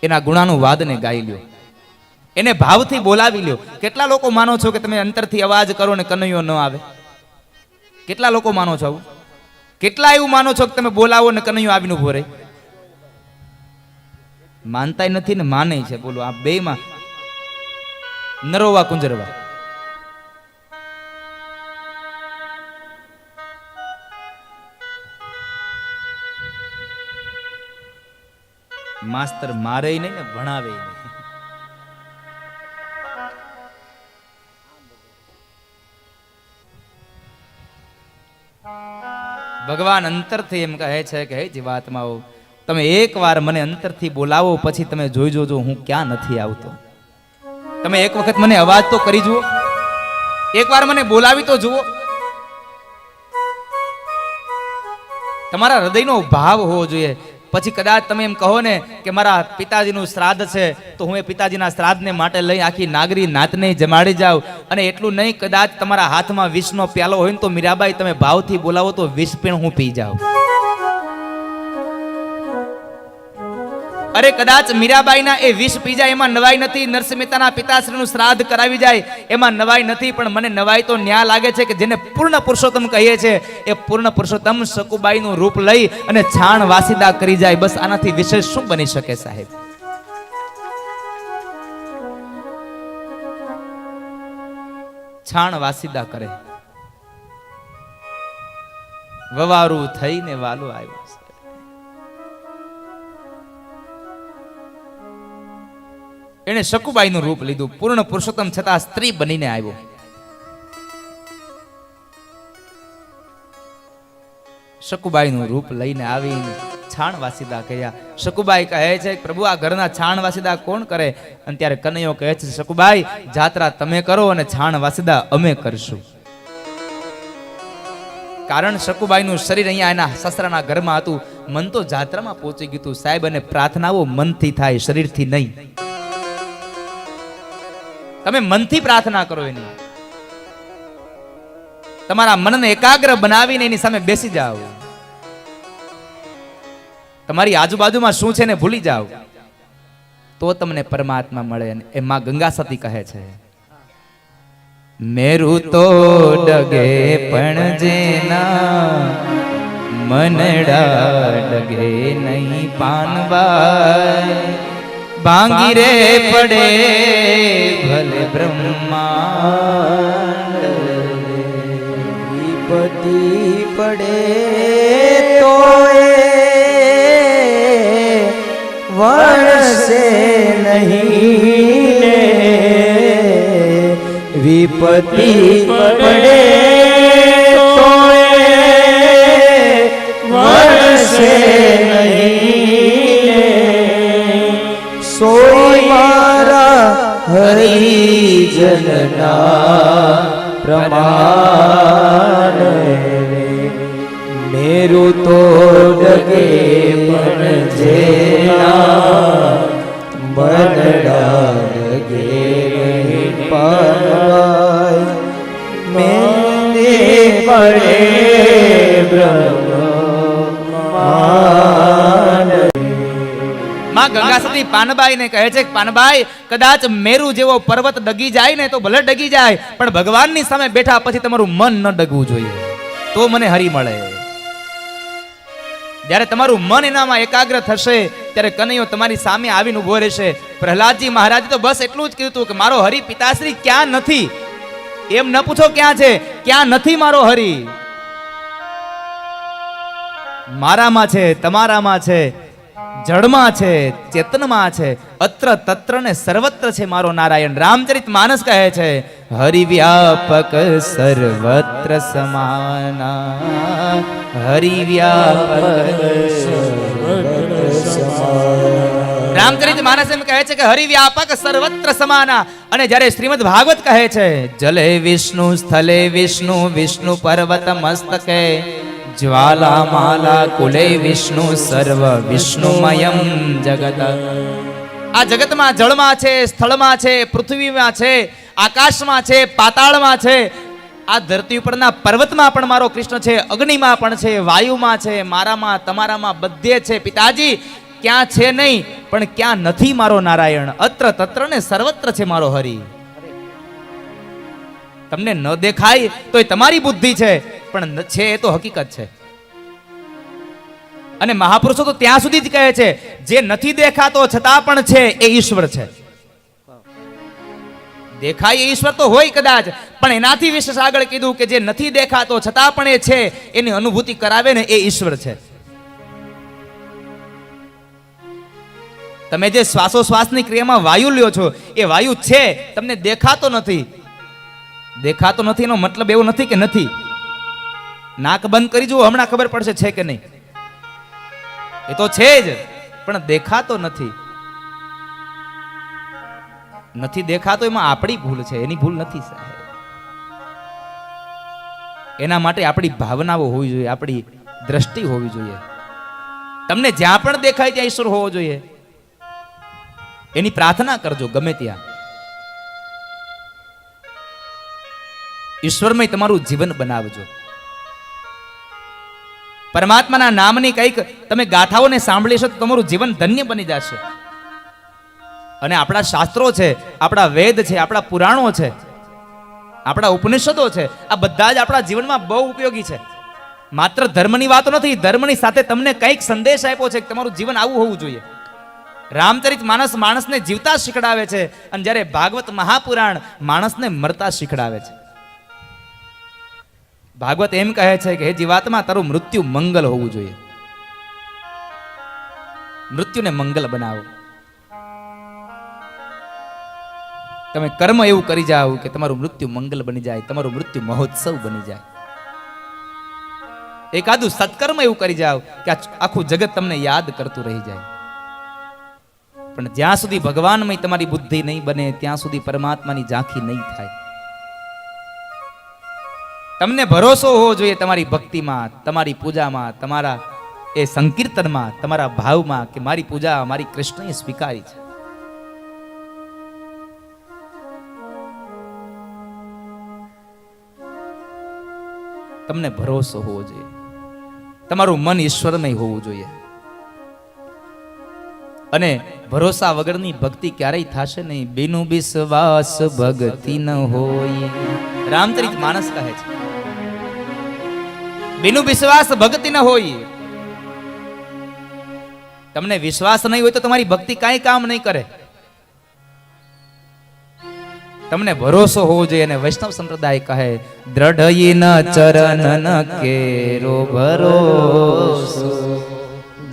એના ગુણાનું વાદને ગાઈ લ્યો, એને ભાવથી બોલાવી લ્યો. કેટલા લોકો માનો છો કે તમે અંતરથી અવાજ કરો ને કનૈયો ન આવે? કેટલા લોકો માનો છો આવું? કેટલા એવું માનો છો કે તમે બોલાવો ને કનૈયો આવીને ઉભો રહે? માનતાય નથી ને માને છે. બોલો, આ બેમાં નરોવા કુંજરવા. માસ્તર મારે નહીં ને ભણાવે નહીં. ભગવાન અંતરથી એમ કહે છે કે હે જીવાત્માઓ, તમે એકવાર મને અંતરથી બોલાવો, પછી તમે જોઈ જોજો હું ક્યાં નથી આવતો. તમે એક વખત મને અવાજ તો કરી જુઓ, એકવાર મને બોલાવી તો જુઓ. તમારા હૃદયનો ભાવ હોવો જોઈએ. પછી કદાચ તમે એમ કહો ને કે મારા પિતાજીનું શ્રાદ્ધ છે, તો હું એ પિતાજીના શ્રાદ્ધને માટે લઈ આખી નાગરી નાતને જમાડી જાઉં. અને એટલું નહીં, કદાચ તમારા હાથમાં વિષનો પ્યાલો હોય ને તો મીરાબાઈ તમે ભાવથી બોલાવો તો વિષ પણ હું પી જાઉં. અરે કદાચ મીરાબાઈના એ વિષ પી જાય એમાં નવાઈ નથી. નરસિંહ મહેતાના પિતાશ્રીનું શ્રાદ્ધ કરાવી જાય એમાં નવાઈ નથી. પણ મને નવાઈ તો ન્યા લાગે છે કે જેને પૂર્ણ પુરુષોત્તમ કહીએ છે એ પૂર્ણ પુરુષોત્તમ શકુબાઈનું રૂપ લઈ અને છાણ વાસીદા કરી જાય. બસ આનાથી વિશેષ શું બની શકે સાહેબ? છાણ વાસીદા કરે. વવારું થઈને વાલો આવ્યો. એને શકુબાઈનું રૂપ લીધું. પૂર્ણ પુરુષોત્તમ છતાં સ્ત્રી બનીને આવ્યો. શકુબાઈનું રૂપ લઈને આવીને છાણ વાસીદા કર્યા. શકુબાઈ કહે છે પ્રભુ આ ઘરના છાણ વાસીદા કોણ કરે? અને ત્યારે કનૈયો કહે છે શકુબાઈ જાત્રા તમે કરો અને છાણ વાસીદા અમે કરશું. કારણ શકુબાઈનું શરીર અહીંયા એના સસરાના ઘરમાં હતું. મન તો જાત્રામાં પહોંચી ગયું હતું સાહેબ. અને પ્રાર્થનાઓ મનથી થાય, શરીરથી નહીં. તમે મનથી પ્રાર્થના કરો. એની તમારા મનને એકાગ્ર બનાવીને એની સામે બેસી જાઓ. તમારી આજુબાજુમાં શું છે ને ભૂલી જાઓ, તો તમને પરમાત્મા મળે. એ માં ગંગા સતી કહે છે મેરું તો ડગે પણ જેના મનડા ડગે નહીં પાનવાય. ભાંગી રે પડે ભલે બ્રહ્માંડ, વિપત્તિ પડે તો વણસે નહીં ને, વિપત્તિ પડે તો વણસે નહીં. સોય મારા હરિજનના પ્રમાણ, મેરું તો ડગે પણ જેના મનડા ડગે નહીં પાનવાય. મેને પડે બ્રહ્માંડ. માં ગંગા સતી પાનબાઈ ને કહે છે કે પાનબાઈ કદાચ મેરુ જેવો પર્વત ડગી જાય ને તો ભલે ડગી જાય, પણ ભગવાનની સામે બેઠા પછી તમારું મન ન ડગવું જોઈએ, તો મને હરી મળે. જ્યારે તમારું મન એનામાં એકાગ્ર થશે ત્યારે કનૈયો તમારી સામે આવીને ઉભો રહેશે. પ્રહલાદજી મહારાજે તો બસ એટલું જ કીધું હતું કે મારો હરિ પિતાશ્રી ક્યાં નથી. એમ ન પૂછો ક્યાં છે, ક્યાં નથી મારો હરિ. મારામાં છે, તમારામાં છે, જળમાં છે, ચેતનમાં છે, અત્ર તત્ર ને સર્વત્ર છે મારો નારાયણ. રામચરિત માનસ કહે છે હરિ વ્યાપક સર્વત્ર સમાના, હરિ વ્યાપક સર્વત્ર સમાના. રામચરિત માનસ એમ કહે છે કે હરિ વ્યાપક સર્વત્ર સમાના. અને જ્યારે શ્રીમદ ભાગવત કહે છે જલે વિષ્ણુ સ્થલે વિષ્ણુ વિષ્ણુ પર્વત મસ્તકે જ્વાલામાલા કુલે વિષ્ણુ સર્વ વિષ્ણુમયમ જગત. આ જગતમાં જળમાં છે, સ્થળમાં છે, પૃથ્વીમાં છે, આકાશમાં છે, પાતાળમાં છે, આ ધરતી ઉપરના પર્વતમાં પણ મારો કૃષ્ણ છે, અગ્નિમાં પણ છે, વાયુમાં છે, મારામાં તમારામાં બધે છે. પિતાજી ક્યાં છે નહીં, પણ ક્યાં નથી મારો નારાયણ. અત્ર તત્ર ને સર્વત્ર છે મારો હરિ. તમને ન દેખાય તો એ તમારી બુદ્ધિ છે, પણ છે એ તો હકીકત છે. અને મહાપુરુષો તો ત્યાં સુધી જ કહે છે, જે નથી દેખાતો છતાં પણ છે એ ઈશ્વર છે. દેખાય એ ઈશ્વર તો હોય કદાચ, પણ એનાથી વિશેષ આગળ કીધું કે જે નથી દેખાતો છતાં પણ એ છે, એની અનુભૂતિ કરાવે ને એ ઈશ્વર છે. તમે જે શ્વાસોશ્વાસની ક્રિયામાં વાયુ લ્યો છો એ વાયુ છે, તમને દેખાતો નથી. દેખાતો નથી એનો મતલબ એવો નથી કે નથી. નાક બંધ કરી જુઓ, હમણાં ખબર પડશે છે કે નહીં. એ તો છે જ, પણ દેખાતો નથી. નથી દેખાતો એમાં આપણી ભૂલ છે, એની ભૂલ નથી સાહેબ. એના માટે આપણી ભાવનાઓ હોવી જોઈએ, આપણી દ્રષ્ટિ હોવી જોઈએ. તમને જ્યાં પણ દેખાય ત્યાં ઈશ્વર હોવો જોઈએ, એની પ્રાર્થના કરજો ગમે ત્યાં. ઈશ્વરમય તમારું જીવન બનાવજો. પરમાત્માના નામની કંઈક તમે ગાથાઓને સાંભળીશો તો તમારું જીવન ધન્ય બની જશે. અને આપણા શાસ્ત્રો છે, આપણા વેદ છે, આપણા પુરાણો છે, આપણા ઉપનિષદો છે, આ બધા જ આપણા જીવનમાં બહુ ઉપયોગી છે. માત્ર ધર્મની વાતો નથી, ધર્મની સાથે તમને કંઈક સંદેશ આપ્યો છે કે તમારું જીવન આવું હોવું જોઈએ. રામચરિત માનસ માણસને જીવતા શીખડાવે છે, અને જ્યારે ભાગવત મહાપુરાણ માણસને મરતા શીખડાવે છે. ભાગવત એમ કહે છે કે હે જીવાત્મા, તારું મૃત્યુ મંગલ હોવું જોઈએ. મૃત્યુને મંગલ બનાવો. તમે કર્મ એવું કરી જાઓ કે તમારું મૃત્યુ મંગલ બની જાય, તમારું મૃત્યુ મહોત્સવ બની જાય. એકાદું સત્કર્મ એવું કરી જાઓ કે આખું જગત તમને યાદ કરતું રહી જાય. પણ જ્યાં સુધી ભગવાનમય તમારી બુદ્ધિ નહીં બને ત્યાં સુધી પરમાત્માની ઝાંખી નહીં થાય. તમને ભરોસો હોવો જોઈએ તમારી ભક્તિમાં, તમારી પૂજામાં, તમારા એ સંકીર્તનમાં, તમારા ભાવમાં કે મારી પૂજા મારી કૃષ્ણએ સ્વીકારી છે. તમને ભરોસો હોવો જોઈએ. તમારું મન ઈશ્વરમય હોવું જોઈએ. અને ભરોસા વગરની ભક્તિ ક્યારેય થશે નહીં. બિનુ વિશ્વાસ ભક્તિ ન હોય. રામચરિત માનસ કહે છે, બિનુ વિશ્વાસ ભક્તિ ન હોય. તમને વિશ્વાસ નહીં હોય તો તમારી ભક્તિ કાંઈ કામ નહીં કરે. તમને ભરોસો હોવો જોઈએ. અને વૈષ્ણવ સંપ્રદાય કહે, દ્રઢયન ચરણ કેરો ભરોસો.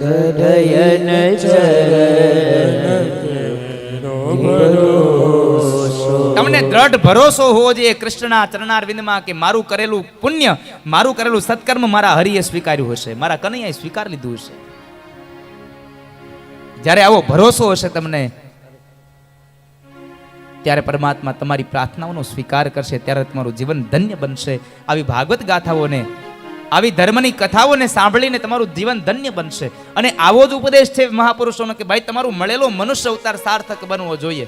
દ્રઢયન ચરણ કેરો ભરોસો. તમને દ્રઢ ભરોસો હોવો જોઈએ કૃષ્ણના ચરણારવિંદમાં કે મારું કરેલું પુણ્ય, મારું કરેલું સત્કર્મ મારા હરિએ સ્વીકાર્યું હશે, મારા કનૈયાએ સ્વીકાર લીધું હશે. જ્યારે આવો ભરોસો હશે તમને, ત્યારે પરમાત્મા તમારી પ્રાર્થનાઓનો સ્વીકાર કરશે, ત્યારે તમારું જીવન ધન્ય બનશે. આવી ભાગવત ગાથાઓને, આવી ધર્મની કથાઓને સાંભળીને તમારું જીવન ધન્ય બનશે. અને આવો જ ઉપદેશ છે મહાપુરુષોનો કે ભાઈ તમારું મળેલો મનુષ્ય અવતાર સાર્થક બનવો જોઈએ.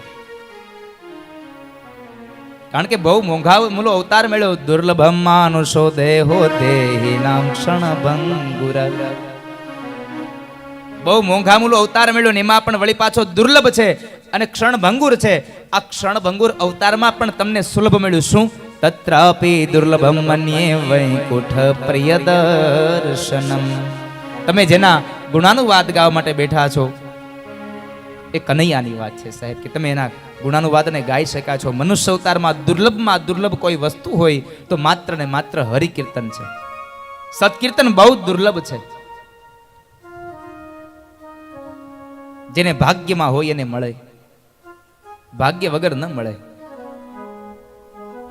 કારણ કે બહુ મોંઘા મૂલો અવતાર મળ્યો. દુર્લભમ માનુષો દેહો દેહી નામ ક્ષણ ભંગુર. બહુ મોંઘા મૂલો અવતાર મળ્યો ને એમાં પણ વળી પાછો દુર્લભ છે અને ક્ષણ ભંગુર છે. આ ક્ષણ ભંગુર અવતારમાં પણ તમને સુલભ મળ્યું. શું? તત્રાપી દુર્લભમ મન્યે વૈકુંઠ પ્રિય દર્શનમ. તમે જેના ગુણાનુવાદ ગાવા માટે બેઠા છો એ કનૈયાની વાત છે સાહેબ, કે તમે એના ગુણાનુવાદને ગાઈ શક્યા છો. મનુષ્ય અવતારમાં દુર્લભમાં દુર્લભ કોઈ વસ્તુ હોય તો માત્ર ને માત્ર હરિકીર્તન છે. સત્કીર્તન બહુ દુર્લભ છે. જેને ભાગ્યમાં હોય એને મળે, ભાગ્ય વગર ન મળે.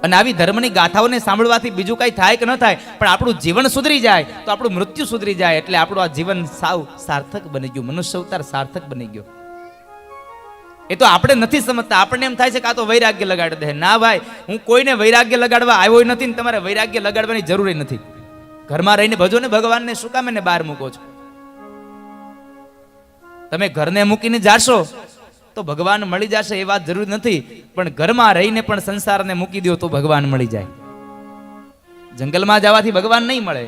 અને આવી ધર્મની ગાથાઓને સાંભળવાથી બીજું કઈ થાય કે ન થાય, પણ આપણું જીવન સુધરી જાય તો આપણું મૃત્યુ સુધરી જાય. એટલે આપણું આ જીવન સાવ સાર્થક બની ગયું, મનુષ્ય અવતાર સાર્થક બની ગયો. એ તો આપણે નથી સમજતા. આપણને એમ થાય છે કે આ તો વૈરાગ્ય લગાડી દે. ના ભાઈ, હું કોઈને વૈરાગ્ય લગાડવા આવ્યો નથી ને તમારે વૈરાગ્ય લગાડવાની જરૂર નથી. ઘરમાં રહીને ભજો ને ભગવાનને, શું કામ એને બહાર મૂકો છો? તમે ઘરને મૂકીને જાશો તો ભગવાન મળી જશે એ વાત જરૂરી નથી, પણ ઘરમાં રહીને પણ સંસારને મૂકી દો તો ભગવાન મળી જાય. જંગલમાં જવાથી ભગવાન નહીં મળે.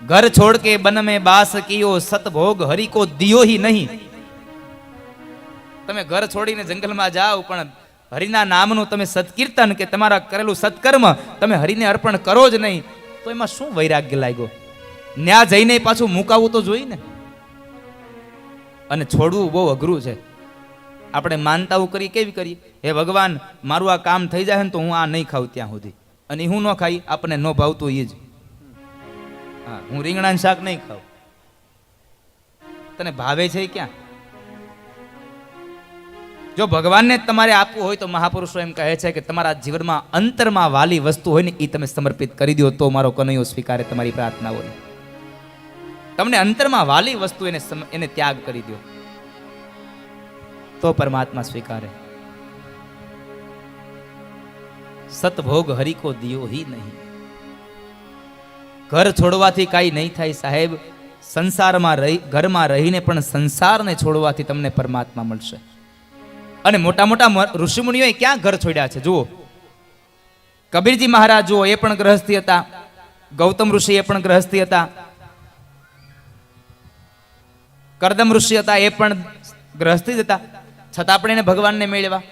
ઘર છોડ કે બન में बास कियो सत भोग हरि को दियो ही नहीं. તમે ઘર છોડીને જંગલમાં જાઓ પણ હરિના નામનું તમે સત્કીર્તન કે તમારા કરેલું સત્કર્મ તમે હરિને અર્પણ કરો જ નહીં, તો એમાં શું વૈરાગ્ય લાગ્યો? ન્યા જઈને પાછું મુકાવવું તો જોઈએ ને. અને છોડવું બહુ અઘરું છે. આપણે માનતાઓ કરી કેવી કરીએ, હે ભગવાન મારું આ કામ થઈ જાય ને તો હું આ નહીં ખાઉં ત્યાં સુધી, અને હું ન ખાઈ આપણને ન ભાવતું એ જ. હા, હું રીંગણાનું શાક નહીં ખાઉં, તને ભાવે છે ક્યાં? જો ભગવાનને તમારે આપવું હોય તો મહાપુરુષો એમ કહે છે કે તમારા જીવનમાં અંતરમાં વાલી વસ્તુ હોય ને એ તમે સમર્પિત કરી દો, તો મારો કનૈયો સ્વીકારે તમારી પ્રાર્થનાઓને. તમને અંતરમાં વાલી વસ્તુ એને ત્યાગ કરી દો, તો પરમાત્મા સ્વીકારે. સતભોગ હરિકો દિયો હી નહીં. ઘર છોડવાથી કાંઈ નહીં થાય સાહેબ. ઘરમાં રહીને પણ સંસારને છોડવાથી તમને પરમાત્મા મળશે. અને મોટા મોટા ઋષિમુનિઓએ ક્યાં ઘર છોડ્યા છે જુઓ. કબીરજી મહારાજ જુઓ, એ પણ ગ્રહસ્થી હતા. ગૌતમ ઋષિ એ પણ ગ્રહસ્થી હતા. કરદમ ઋષિ હતા, એ પણ ગ્રહસ્થી જ હતા, છતાં પણ એને ભગવાનને મેળવ્યા.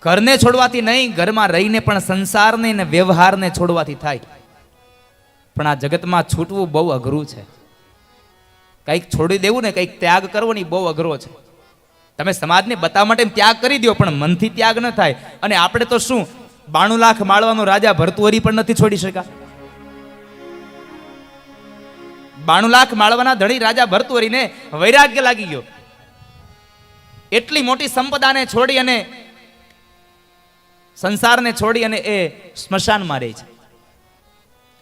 ઘરને છોડવાથી નહીં, ઘરમાં રહીને પણ સંસારને ને વ્યવહારને છોડવાથી થાય. પણ આ જગતમાં છૂટવું બહુ અઘરું છે. કંઈક છોડી દેવું ને કંઈક ત્યાગ કરવો ને બહુ અઘરો છે. તમે સમાજને બતાવવા માટે ત્યાગ કરી દો, પણ મનથી ત્યાગ ન થાય. અને આપણે તો શું 92 લાખ માળવાનો રાજા ભર્તુહરી પણ નથી છોડી શકા. 92 લાખ માળવાના ધણી રાજા ભર્તુહરીને વૈરાગ્ય લાગી ગયો. એટલી મોટી સંપદાને છોડી અને સંસારને છોડી અને એ સ્મશાનમાં રહે છે.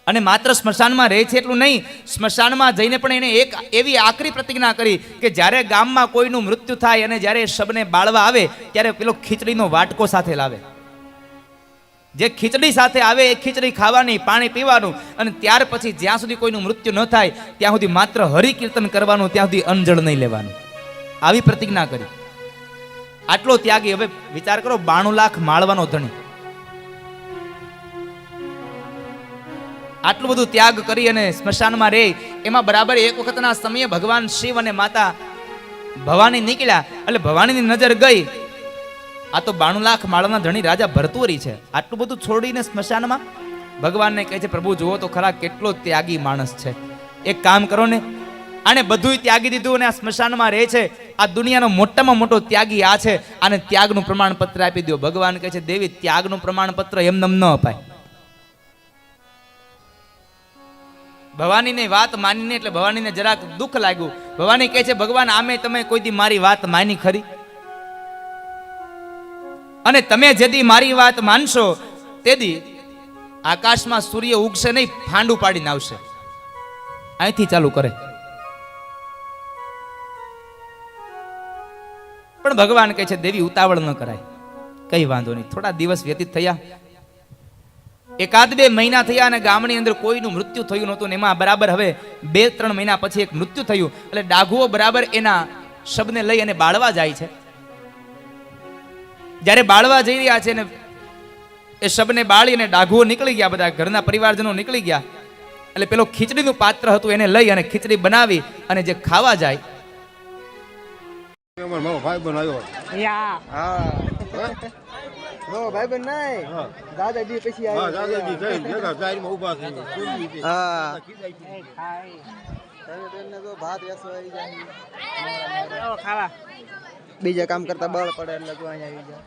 અને માત્ર સ્મશાનમાં રહે છે એટલું નહીં, સ્મશાનમાં જઈને પણ એને એક એવી આકરી પ્રતિજ્ઞા કરી કે જ્યારે ગામમાં કોઈનું મૃત્યુ થાય અને જ્યારે શબને બાળવા આવે ત્યારે પેલો ખીચડીનો વાટકો સાથે લાવે. જે ખીચડી સાથે આવે એ ખીચડી ખાવાની, પાણી પીવાનું, અને ત્યાર પછી જ્યાં સુધી કોઈનું મૃત્યુ ન થાય ત્યાં સુધી માત્ર હરિ કીર્તન કરવાનું, ત્યાં સુધી અન્નજળ નહીં લેવાનું. આવી પ્રતિજ્ઞા કરી. આટલો ત્યાગી. હવે વિચાર કરો, 92 લાખ માળવાનો ધણી આટલું બધું ત્યાગ કરી અને સ્મશાનમાં રહે. એમાં બરાબર એક વખતના સમયે ભગવાન શિવ અને માતા ભવાની નીકળ્યા. એટલે ભવાનીની નજર ગઈ, આ તો 92 લાખ માળના ધણી રાજા ભર્તુહરી છે, આટલું બધું છોડીને સ્મશાનમાં. ભગવાનને કહે છે, પ્રભુ જુઓ તો ખરા કેટલો ત્યાગી માણસ છે. એક કામ કરો ને, આને બધુંય ત્યાગી દીધું અને આ સ્મશાનમાં રહે છે. આ દુનિયાનો મોટામાં મોટો ત્યાગી આ છે, આને ત્યાગનું પ્રમાણપત્ર આપી દો. ભગવાન કહે છે, દેવી ત્યાગનું પ્રમાણપત્ર એમને ન અપાય. ભવાનીની વાત માનીને એટલે ભવાનીને જરાક દુઃખ લાગ્યું. ભવાની કહે છે, ભગવાન આમે તમે કોઈ દી મારી વાત માની ખરી? અને તમે જેદી મારી વાત માનશો તેદી આકાશમાં સૂર્ય ઉગશે નહીં, ફાંડું પાડીને આવશે. અહીંથી ચાલુ કરે. પણ ભગવાન કહે છે, દેવી ઉતાવળ ન કરાય. કઈ વાંધો નહીં, થોડા દિવસ વ્યતીત થયા, 1-2 મહિના થયા અને ગામની અંદર કોઈનું મૃત્યુ થયું નહોતું. એમાં બરાબર હવે 2-3 મહિના પછી એક મૃત્યુ થયું. એટલે ડાઘુઓ બરાબર એના શબને લઈ અને બાળવા જાય છે. જ્યારે બાળવા જઈ રહ્યા છે ને એ શબને બાળી અને ડાઘુઓ નીકળી ગયા, બધા ઘરના પરિવારજનો નીકળી ગયા. એટલે પેલો ખીચડીનું પાત્ર હતું એને લઈ અને ખીચડી બનાવી અને જે ખાવા જાય. ભાઈ બનાવ્યો ભાઈ બન નહીં દાદાજી પછી ભાત ખાવા બીજા કામ કરતા બળ પડે એટલે તું અહીંયા આવી જાય.